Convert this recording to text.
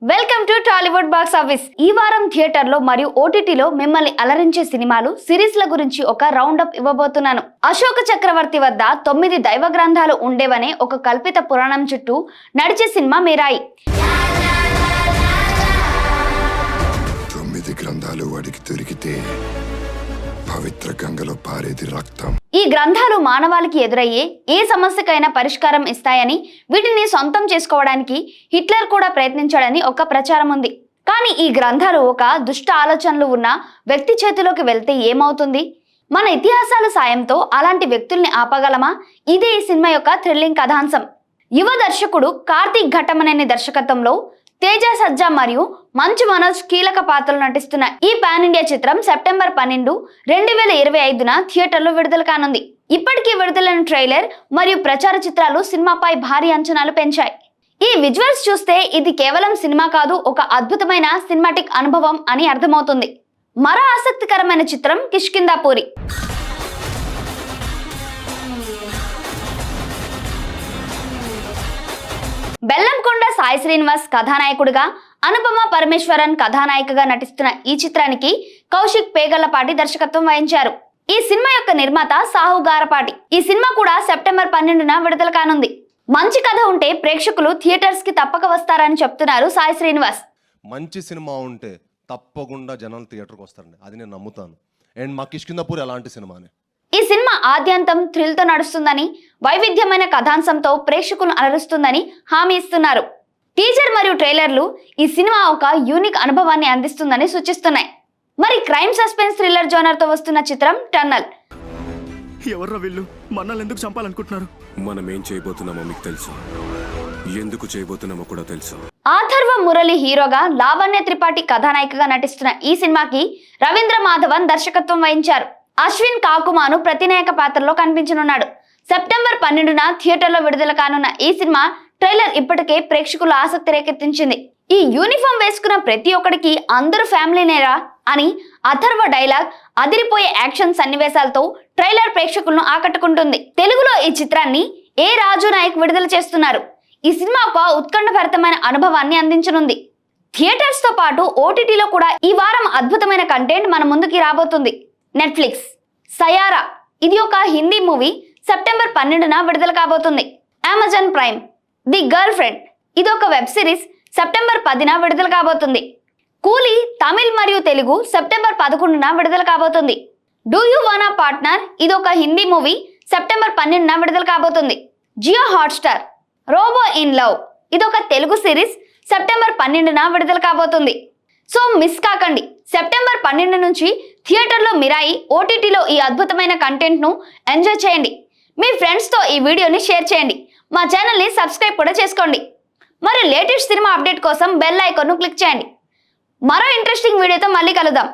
Welcome to Tollywood box office. ఈ వారం థియేటర్లో మరియు ఓటీటీలో మిమ్మల్ని అలరించే సినిమాలు, సిరీస్ల గురించి ఒక రౌండ్ అప్ ఇవ్వబోతున్నాను. అశోక చక్రవర్తి వద్ద 9 దైవ గ్రంథాలు ఉండేవనే ఒక కల్పిత పురాణం చుట్టూ నడిచే సినిమా మీరాయి. 9 గ్రంథాలు వాడికి దొరికితే పవిత్ర గంగలో పారేది రక్తం. ఈ గ్రంథాలు మానవాళికి ఎదురయ్యే ఏ సమస్యకైనా పరిష్కారం ఇస్తాయని, వీటిని సొంతం చేసుకోవడానికి హిట్లర్ కూడా ప్రయత్నించాడని ఒక ప్రచారం ఉంది. కానీ ఈ గ్రంథాలు ఒక దుష్ట ఆలోచనలు ఉన్న వ్యక్తి చేతిలోకి వెళ్తే ఏమవుతుంది? మన ఇతిహాసాల సాయంతో అలాంటి వ్యక్తుల్ని ఆపగలమా? ఇదే ఈ సినిమా యొక్క థ్రిల్లింగ్ కథాంశం. యువ దర్శకుడు కార్తీక్ ఘట్టమనేని దర్శకత్వంలో తేజ సజ్జా మరియు మంచు మనోజ్ కీలక పాత్రలు నటిస్తున్న ఈ పాన్ ఇండియా చిత్రం సెప్టెంబర్ 12, 2025న థియేటర్లో విడుదల కానుంది. ఇప్పటికీ విడుదలైన ట్రైలర్ మరియు ప్రచార చిత్రాలు సినిమాపై భారీ అంచనాలు పెంచాయి. ఈ విజువల్స్ చూస్తే ఇది కేవలం సినిమా కాదు, ఒక అద్భుతమైన సినిమాటిక్ అనుభవం అని అర్థమవుతుంది. మరో ఆసక్తికరమైన చిత్రం కిష్కింధాపురి. బెల్లంకొండ సాయి శ్రీనివాస్ కథానాయకుడిగా, అనుపమ పరమేశ్వరన్ కథానాయికగా నటిస్తున్న ఈ చిత్రానికి కౌశిక్ పేగళ్లపాటి దర్శకత్వం వహించారు. ఈ సినిమా యొక్క నిర్మాత సాహు గారపాటి. ఈ సినిమా కూడా సెప్టెంబర్ 12న విడుదల కానుంది. మంచి కథ ఉంటే ప్రేక్షకులు థియేటర్స్ కి తప్పక వస్తారని చెప్తున్నారు సాయి శ్రీనివాస్. మంచి సినిమా ఉంటే తప్పకుండా జనాలు థియేటర్కి వస్తారండి, అది నేను నమ్ముతాను. అండ్ మా కిష్కింధాపురి అలాంటి సినిమానే. ఈ సినిమా ఆద్యంతం థ్రిల్తో నడుస్తుందని, వైవిధ్యమైన కథాంశంతో ప్రేక్షకులను అలరుస్తుందని హామీ ఇస్తున్నారు. టీజర్ మరియు ట్రైలర్లు ఈ సినిమా ఒక యూనిక్ అనుభవాన్ని అందిస్తుందని సూచిస్తున్నాయి. మరి క్రైమ్ సస్పెన్స్ థ్రిల్లర్ జోనర్ తో వస్తున్న చిత్రం టన్నల్. ఎవర్రా వీళ్ళు? మనల్ని ఎందుకు చంపాలనుకుంటున్నారు? మనం ఏం చేయబోతున్నామో మీకు తెలుసు, ఎందుకు చేయబోతున్నామో కూడా తెలుసు. ఆథర్వ మురళి హీరోగా, లావణ్య త్రిపాఠి కథానాయికగా నటిస్తున్న ఈ సినిమాకి రవీంద్ర మాధవన్ దర్శకత్వం వహించారు. అశ్విన్ కాకుమాను ప్రతినాయక పాత్రలో కనిపించనున్నాడు. సెప్టెంబర్ 12న థియేటర్లో విడుదల కానున్న ఈ సినిమా ట్రైలర్ ఇప్పటికే ప్రేక్షకుల ఆసక్తి రేకెత్తించింది. ఈ యూనిఫామ్ వేసుకున్న ప్రతి ఒక్కడికి అందరూ ఫ్యామిలీనేరా అని అథర్వ డైలాగ్, అదిరిపోయే యాక్షన్ సన్నివేశాలతో ట్రైలర్ ప్రేక్షకులను ఆకట్టుకుంటుంది. తెలుగులో ఈ చిత్రాన్ని ఏ రాజు నాయక్ విడుదల చేస్తున్నారు. ఈ సినిమా ఒక ఉత్కంఠభరితమైన అనుభవాన్ని అందించనుంది. థియేటర్స్ తో పాటు ఓటీటీలో కూడా ఈ వారం అద్భుతమైన కంటెంట్ మన ముందుకి రాబోతుంది. నెట్ఫ్లిక్స్ సయారా, ఇది ఒక హిందీ మూవీ, సెప్టెంబర్ 12న విడుదల కాబోతుంది. Amazon prime the girl friend, ఇది ఒక వెబ్ సిరీస్, సెప్టెంబర్ 10న విడుదల కాబోతుంది. కూలీ తమిళ్ మరియు తెలుగు, సెప్టెంబర్ 11న విడుదల కాబోతుంది. డూ యూ వానా పార్ట్నర్, ఇది ఒక హిందీ మూవీ, సెప్టెంబర్ 12న విడుదల కాబోతుంది. Jio Hotstar Robo in Love, ఇది ఒక తెలుగు సిరీస్, సెప్టెంబర్ 12న విడుదల కాబోతుంది. సో మిస్ కాకండి. సెప్టెంబర్ 12 నుంచి థియేటర్లో మిరాయి, ఓటీటీలో ఈ అద్భుతమైన కంటెంట్ను ఎంజాయ్ చేయండి. మీ ఫ్రెండ్స్తో ఈ వీడియోని షేర్ చేయండి. మా ఛానల్ని సబ్స్క్రైబ్ కూడా చేసుకోండి. మరి లేటెస్ట్ సినిమా అప్డేట్ కోసం బెల్ ఐకాన్ను క్లిక్ చేయండి. మరో ఇంట్రెస్టింగ్ వీడియోతో మళ్ళీ కలుద్దాం.